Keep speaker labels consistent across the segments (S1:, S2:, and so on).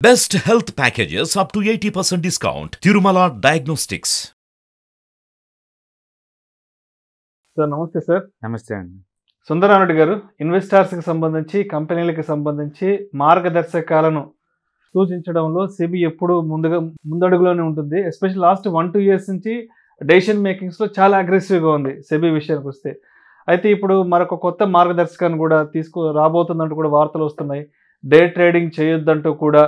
S1: Best health packages up to 80% discount. Tirumala Diagnostics.
S2: Sir నమస్తే sir.
S3: నమస్తే అండి.
S2: సుందరారెడ్డి గారు, ఇన్వెస్టర్స్కి సంబంధించి కంపెనీలకు సంబంధించి మార్గదర్శకాలను సూచించడంలో సెబీ ఎప్పుడు ముందడుగులోనే ఉంటుంది. ఎస్పెషల్ లాస్ట్ 1-2 ఇయర్స్ నుంచి డెసిషన్ మేకింగ్స్లో చాలా అగ్రెసివ్గా ఉంది సెబీ విషయానికి వస్తే. అయితే ఇప్పుడు మరొక కొత్త మార్గదర్శకాన్ని కూడా రాబోతుందంటూ కూడా వార్తలు వస్తున్నాయి. డే ట్రేడింగ్ చేయొద్దంటూ కూడా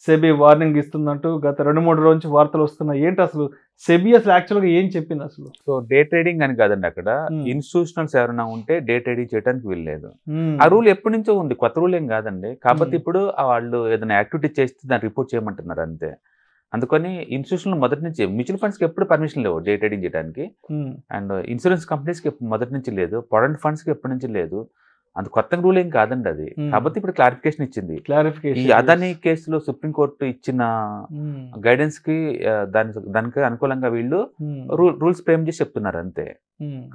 S2: సెబీ వార్నింగ్ ఇస్తుందంటూ గత 2-3 రోజు నుంచి వార్తలు వస్తున్నాయి. ఏంటి అసలు సెబీ అసలు యాక్చువల్గా ఏం చెప్పింది అసలు?
S3: సో డే ట్రేడింగ్ అని కాదండి, అక్కడ ఇన్స్టిట్యూషనల్స్ ఎవరైనా ఉంటే డే ట్రేడింగ్ చేయడానికి వీల్లేదు. ఆ రూల్ ఎప్పటి నుంచో ఉంది, కొత్త రూల్ ఏం కాదండి. కాకపోతే ఇప్పుడు వాళ్ళు ఏదైనా యాక్టివిటీ చేస్తే దాన్ని రిపోర్ట్ చేయమంటున్నారు అంతే. అందుకని ఇన్స్టిట్యూషన్ మొదటి నుంచి మ్యూచువల్ ఫండ్స్కి ఎప్పుడు పర్మిషన్ లేవు డే ట్రేడింగ్ చేయడానికి, అండ్ ఇన్సూరెన్స్ కంపెనీస్కి మొదటి నుంచి లేదు, ప్రావిడెంట్ ఫండ్స్కి ఎప్పటి నుంచి లేదు. అంత కొత్త రూల్ ఏం కాదండి అది. కాకపోతే ఇప్పుడు క్లారిఫికేషన్ ఇచ్చింది. ఈ అదానీ కేసులో సుప్రీంకోర్టు ఇచ్చిన గైడెన్స్ కి దానికి అనుకూలంగా వీళ్ళు రూల్స్ ఫ్రేమ్ చేసి చెప్తున్నారు అంతే.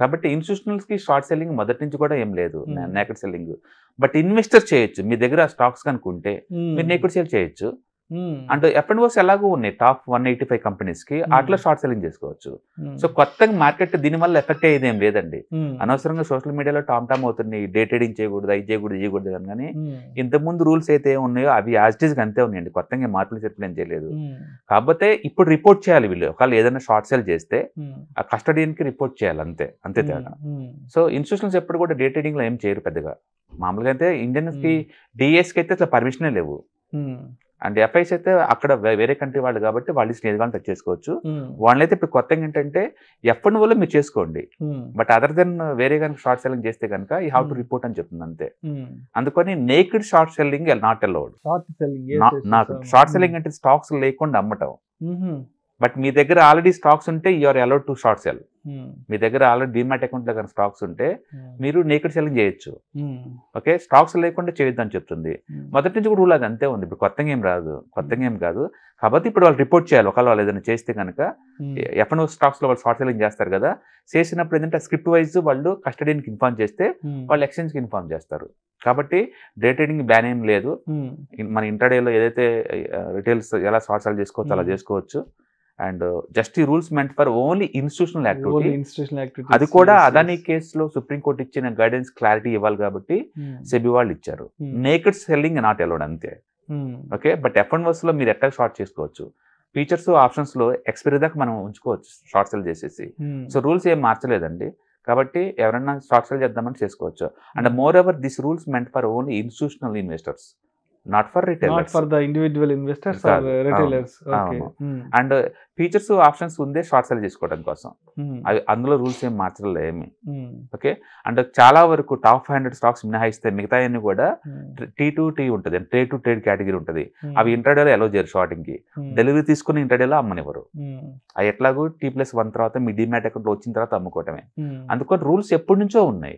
S3: కాబట్టి ఇన్స్టిట్యూషనల్స్ కి షార్ట్ సెల్లింగ్ మొదటి నుంచి కూడా ఏం లేదు, నేకెడ్ సెల్లింగ్. బట్ ఇన్వెస్టర్ చేయొచ్చు, మీ దగ్గర స్టాక్స్ కనుకుంటే మీరు నేకెడ్ సెల్ చేయొచ్చు. అంటే ఎఫ్ఎండ్ఓస్ ఎలాగో ఉన్నాయి టాప్ 185 కంపెనీస్ కి, అట్లా షార్ట్ సెల్లింగ్ చేసుకోవచ్చు. సో కొత్తగా మార్కెట్ దీని వల్ల ఎఫెక్ట్ అయ్యేది ఏం లేదండి. అనవసరంగా సోషల్ మీడియాలో టామ్ అవుతుంది, డే ట్రేడింగ్ చేయకూడదు, అది చేయకూడదు కానీ ఇంతకుముందు రూల్స్ అయితే ఉన్నాయో అవి యాజ్ ఇట్ ఈస్ అంతే ఉన్నాయండి, కొత్తగా మార్పులు చెప్పడం ఏం చేయలేదు. కాకపోతే ఇప్పుడు రిపోర్ట్ చేయాలి వీళ్ళు, ఒకవేళ ఏదైనా షార్ట్ సెల్ చేస్తే ఆ కస్టడియన్ కి రిపోర్ట్ చేయాలి అంతే తేడా. సో ఇన్స్టిట్యూషన్స్ ఎప్పుడు కూడా డే ట్రేడింగ్ లో ఏం చేయరు పెద్దగా. మామూలుగా అయితే ఇండియన్స్ కి డిఎస్ కి అయితే అసలు పర్మిషనే లేవు, అండ్ ఎఫ్ఐస్ అయితే అక్కడ వేరే కంట్రీ వాళ్ళు కాబట్టి వాళ్ళు స్నేహితులు టచ్ చేసుకోవచ్చు. వాళ్ళైతే ఇప్పుడు కొత్తగా ఏంటంటే ఎఫ్ఎండ్ఓలో మీరు చేసుకోండి, బట్ అదర్ దెన్ వేరే కనుక షార్ట్ సెల్లింగ్ చేస్తే కనుక యూ హ్యావ్ టు రిపోర్ట్ అని చెప్తుంది అంతే. అందుకని naked short selling not allowed. నాకు షార్ట్ సెల్లింగ్ అంటే స్టాక్స్ లేకుండా అమ్మటం. బట్ మీ దగ్గర ఆల్రెడీ స్టాక్స్ ఉంటే you're allowed to short sell. మీ దగ్గర ఆల్రెడీ డిమాట్ అకౌంట్ లో కానీ స్టాక్స్ ఉంటే మీరు నేకెడ్ సెల్లింగ్ చేయొచ్చు. ఓకే, స్టాక్స్ లేకుండా చేయొద్దు అని చెప్తుంది. మొదటి నుంచి కూడా రూల్ అది అంతే ఉంది, ఇప్పుడు కొత్తగా ఏం కాదు. కాబట్టి ఇప్పుడు వాళ్ళు రిపోర్ట్ చేయాలి, ఒకవేళ వాళ్ళు ఏదైనా చేస్తే కనుక. ఎఫ్ఎండ్ఓ స్టాక్స్ లో వాళ్ళు షార్ట్ సెల్లింగ్ చేస్తారు కదా, చేసినప్పుడు ఏంటంటే స్క్రిప్ట్ వైజ్ వాళ్ళు కస్టడియన్కి ఇన్ఫార్మ్ చేస్తే వాళ్ళు ఎక్స్చేంజ్కి ఇన్ఫార్మ్ చేస్తారు. కాబట్టి డే ట్రేడింగ్ బ్యాన్ ఏం లేదు. మన ఇంటర్డేలో ఏదైతే రిటైల్స్ ఎలా షార్ట్ సెల్ చేసుకోవచ్చు అలా చేసుకోవచ్చు. అండ్ జస్ట్ ఈ rules meant for only institutional activity. అది కూడా అదానీ కేసులో సుప్రీంకోర్టు ఇచ్చిన గైడెన్స్ క్లారిటీ ఇవ్వాలి కాబట్టి సెబీ వాళ్ళు ఇచ్చారు. నేకెడ్ సెల్లింగ్ నాట్ అలౌడ్ అంతే. ఓకే, బట్ ఎఫ్ఎండ్ఓస్ లో మీరు ఎట్లా షార్ట్ చేసుకోవచ్చు, ఫీచర్స్ ఆప్షన్స్ లో ఎక్స్పైరీ దాకా మనం ఉంచుకోవచ్చు షార్ట్ సెల్ చేసేసి. సో రూల్స్ ఏం మార్చలేదండి, కాబట్టి ఎవరైనా షార్ట్ సెల్ చేద్దామని చేసుకోవచ్చు. And more ever this rules meant for only institutional investors, not for retailers,
S2: not for the individual investors or retailers. Okay.
S3: And features options ఉందే షార్ట్ సెల్ చేసుకోవడం కోసం, అవి అందులో రూల్స్ ఏం మార్చలేదు ఏమి. ఓకే, అండ్ చాలా వరకు టాప్ 500 స్టాక్స్ మినహాయిస్తే మిగతా అన్ని కూడా T2T ఉంటుంది, ట్రేడ్ టు ట్రేడ్ కేటగిరీ ఉంటుంది. అవి ఇంటర్డేలో అలో చేయరు షార్టింగ్ కి, డెలివరీ తీసుకుని ఇంటర్డేలో అమ్మనివ్వరు. అవి ఎట్లాగూ T+1 తర్వాత మీ డిమాట్ అకౌంట్ వచ్చిన తర్వాత అమ్ముకోవటమే. అందుకని రూల్స్ ఎప్పటి నుంచో ఉన్నాయి.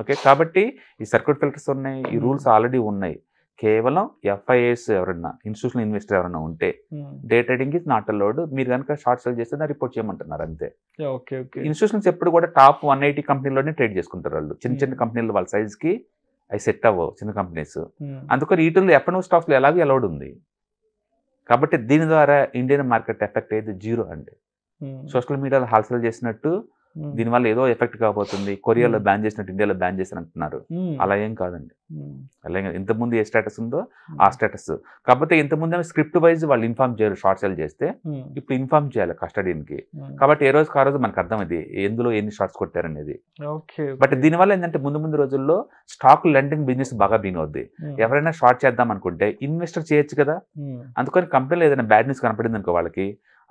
S3: ఓకే, కాబట్టి ఈ సర్క్యూట్ ఫిల్టర్స్ ఉన్నాయి, ఈ రూల్స్ ఆల్రెడీ ఉన్నాయి. కేవలం ఎఫ్ఐఎస్ ఎవరన్నా ఇన్స్టిట్యూషనల్ ఇన్వెస్టర్ ఎవరైనా ఉంటే day trading is not allowed. మీరు కనుక షార్ట్ సెల్ చేస్తే దాన్ని రిపోర్ట్ చేయమంటున్నారు అంతే. ఇన్స్టిట్యూషన్స్ ఎప్పుడు కూడా టాప్ 180 కంపెనీలోనే ట్రేడ్ చేసుకుంటారు వాళ్ళు. చిన్న కంపెనీలు వాళ్ళ సైజ్ కి అవి సెట్ అవ్వవు, చిన్న కంపెనీస్. అందుకని వీటిల్లో ఎఫ్ఎండ్ఓ స్టాక్స్ లో ఎలాగో అలౌడ్ ఉంది. కాబట్టి దీని ద్వారా ఇండియన్ మార్కెట్ ఎఫెక్ట్ అయితే 0 అండి. సోషల్ మీడియాలో హాల్సేల్ చేసినట్టు దీనివల్ల ఏదో ఎఫెక్ట్ కాబోతుంది, కొరియాలో బ్యాన్ చేసినట్టు ఇండియాలో బ్యాన్ చేసిన అంటున్నారు. అలా ఏం కాదండి. అలాగే ఇంతకుముందు ఏ స్టేటస్ ఉందో ఆ స్టేటస్. కాకపోతే ఇంతకుముందు స్క్రిప్ట్ వైజ్ వాళ్ళు ఇన్ఫార్మ్ చేయరు షార్ట్ సెల్ చేస్తే, ఇప్పుడు ఇన్ఫార్మ్ చేయాలి కస్టడియన్ కి. కాబట్టి ఏ రోజుకి ఆ రోజు మనకు అర్థం అది ఎందులో ఎన్ని షార్ట్స్ కొట్టారనేది. బట్ దీనివల్ల ఏంటంటే ముందు రోజుల్లో స్టాక్ లెండింగ్ బిజినెస్ బాగా బీన్ అవుద్ది. ఎవరైనా షార్ట్ చేద్దాం అనుకుంటే ఇన్వెస్టర్ చేయొచ్చు కదా. అందుకని కంపెనీలో ఏదైనా బ్యాడ్ న్యూస్ కనపడింది అనుకో వాళ్ళకి,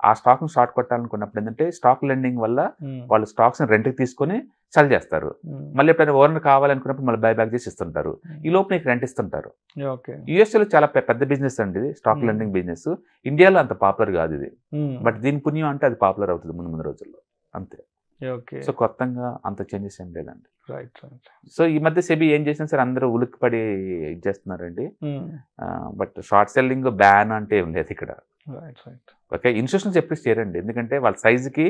S3: ఆ స్టాక్ ను షార్ట్ కొట్టాలనుకున్నప్పుడు ఏంటంటే స్టాక్ లెండింగ్ వల్ల వాళ్ళు స్టాక్స్ ని రెంట్కి తీసుకొని సెల్ చేస్తారు. మళ్ళీ ఎప్పుడైనా ఓనర్ కావాలనుకున్నప్పుడు మళ్ళీ బై బ్యాక్ చేసి ఇస్తుంటారు. ఈ లోపు నీకు రెంట్ ఇస్తుంటారు. యుఎస్ఏలో చాలా పెద్ద బిజినెస్ అండి ఇది, స్టాక్ లెండింగ్ బిజినెస్. ఇండియాలో అంత పాపులర్ కాదు ఇది, బట్ దీని పుణ్యం అంటే అది పాపులర్ అవుతుంది ముందు రోజుల్లో అంతే. సో కొత్తగా అంత చేంజెస్ ఏం లేదండి. సో ఈ మధ్య సెబీ ఏం చేసినా సరే అందరూ ఉలిక్కిపడి ఇది చేస్తున్నారండి. బట్ షార్ట్ సెల్లింగ్ బ్యాన్ అంటే ఏం లేదు ఇక్కడ. ఓకే, ఇన్స్టిట్యూషన్స్ ఎప్పుడు చేయరండి, ఎందుకంటే వాళ్ళ సైజుకి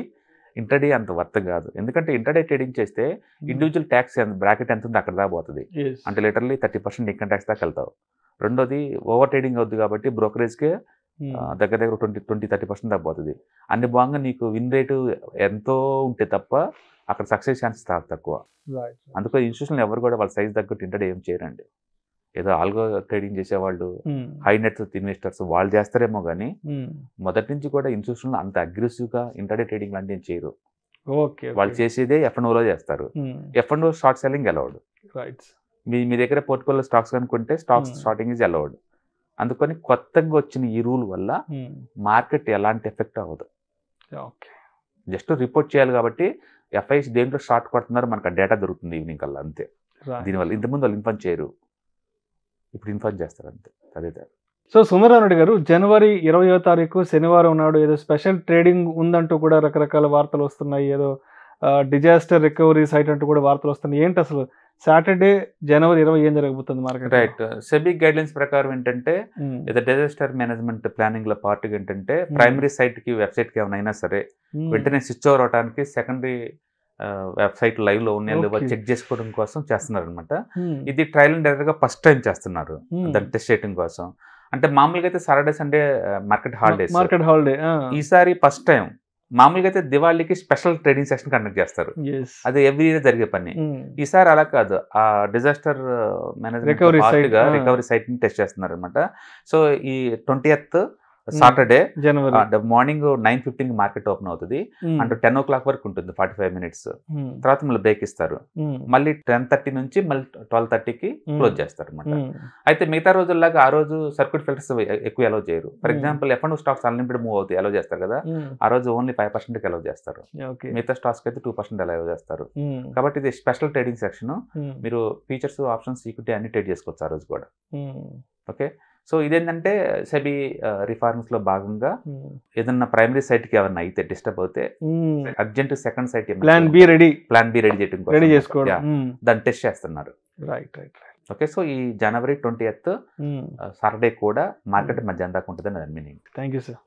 S3: ఇంటర్డే అంత వర్త్ కాదు. ఎందుకంటే ఇంటర్డే ట్రేడింగ్ చేస్తే ఇండివిజువల్ ట్యాక్స్ బ్రాకెట్ ఎంత ఉంది అక్కడ దాకా పోతుంది. అంటే లిటరల్లీ 30% ఇన్కమ్ ట్యాక్స్ దాకా వెళ్తావు. రెండోది ఓవర్ ట్రేడింగ్ అవుద్ది కాబట్టి బ్రోకరేజ్కే దగ్గర 20-30% తగ్గిపోతుంది. అన్ని భాగంగా నీకు విన్ రేటు ఎంతో ఉంటే తప్ప అక్కడ సక్సెస్ ఛాన్సెస్ చాలా తక్కువ. అందుకే ఇన్స్టిట్యూషన్లు ఎవరు కూడా వాళ్ళ సైజ్ తగ్గట్టు ఇంటర్డే ఏం చేయరండి. ఏదో ఆల్గో ట్రేడింగ్ చేసేవాళ్ళు హై నెట్ ఇన్వెస్టర్స్ వాళ్ళు చేస్తారేమో కానీ మొదటి నుంచి కూడా ఇన్స్టిట్యూషన్లు అంత అగ్రెసివ్గా ఇంటర్డే ట్రేడింగ్ లాంటి ఏం చేయరు. వాళ్ళు చేసేదే F&Oలో చేస్తారు. F&O short selling allowed. మీ దగ్గర పోర్ట్ఫోలియో స్టాక్స్ అనుకుంటే స్టాక్స్ షార్టింగ్ ఈజ్ అలౌడ్. అందుకని కొత్తగా వచ్చిన ఈ రూల్ వల్ల మార్కెట్ ఎలాంటి ఎఫెక్ట్ అవ్వదు. జస్ట్ రిపోర్ట్ చేయాలి కాబట్టి ఎఫ్ఐస్ దేంట్లో షార్ట్ కొడుతున్నారు మనకు డేటా దొరుకుతుంది ఈవినింగ్ కల్లా, అంతే. దీనివల్ల ఇంతకుముందు వాళ్ళు ఇన్ఫార్మ్ చేయరు, ఇప్పుడు ఇన్ఫార్మ్ చేస్తారు, అంతే. అదే.
S2: సో సుందరరావు రెడ్డి గారు, జనవరి 20వ తారీఖు శనివారం నాడు ఏదో స్పెషల్ ట్రేడింగ్ ఉందంటూ కూడా రకరకాల వార్తలు వస్తున్నాయి. ఏదో డిజాస్టర్ రికవరీ సైట్ అంటూ కూడా వార్తలు వస్తున్నాయి. ఏంటి అసలు సాటర్డే జనవరి 20 ఏం జరగబోతుంది మార్కెట్?
S3: రైట్. సెబీ గైడ్లైన్స్ ప్రకారం ఏంటంటే ఏదో డిజాస్టర్ మేనేజ్మెంట్ ప్లానింగ్ లో పార్ట్ ఏంటంటే ప్రైమరీ సైట్ కి వెబ్సైట్ కి ఏమైనా సరే వెంటనే స్విచ్ ఓవర్ అవడానికి సెకండరీ వెబ్సైట్ లైవ్ లో ఉన్న చెక్ చేసుకోవడం కోసం చేస్తున్నారు అనమాట. ఇది ట్రయల్ అండ్ ఎర్రర్ గా ఫస్ట్ టైం చేస్తున్నారు దాన్ని టెస్ట్ చేయడం కోసం. అంటే మామూలుగా అయితే సాటర్డే సండే మార్కెట్ హాలిడే, ఈసారి ఫస్ట్ టైం. మామూలుగా అయితే దివాళీకి స్పెషల్ ట్రేడింగ్ సెషన్ కండక్ట్ చేస్తారు, అది ఎవ్రీ ఇయర్ జరిగే పని. ఈసారి అలా కాదు, ఆ డిజాస్టర్ మేనేజ్మెంట్ రికవరీ సైట్ ని టెస్ట్ చేస్తున్నారు అనమాట. సో ఈ 20th Saturday morning 9:15 market open అవుతుంది. అంటే 10 o'clock వరకు ఉంటుంది, 45 minutes. తర్వాత మళ్ళీ బ్రేక్ ఇస్తారు. మళ్ళీ 10:30 నుంచి మళ్ళీ 12:30కి క్లోజ్ చేస్తారు అనమాట. అయితే మిగతా రోజుల్లాగా ఆ రోజు సర్క్యూట్ ఫిల్టర్స్ ఎక్కువ అలౌ చేయరు. For example F&O stocks unlimited move అవుతాయి, అలౌ చేస్తారు కదా, ఆ రోజు ఓన్లీ 5% అలౌ చేస్తారు. మిగతా స్టాక్స్ అయితే 2% అలౌ చేస్తారు. కాబట్టి ఇది స్పెషల్ ట్రేడింగ్ సెక్షన్. మీరు ఫీచర్స్, ఆప్షన్స్, ఈక్విటీ అన్ని ట్రేడ్ చేసుకోవచ్చు ఆ రోజు కూడా. ఓకే. సో ఇదేంటంటే సెబీ రిఫార్మ్స్ లో భాగంగా ఏదన్నా ప్రైమరీ సైట్ కి ఏమన్నా అయితే డిస్టర్బ్ అవుతే urgent second site plan B ready చేయడం దాన్ని టెస్ట్ చేస్తున్నారు. ఓకే. సో ఈ జనవరి 20th సాటర్డే కూడా మార్కెట్ మధ్యాహ్నం దాకా ఉంటుందని మీనింగ్.
S2: Thank you sir.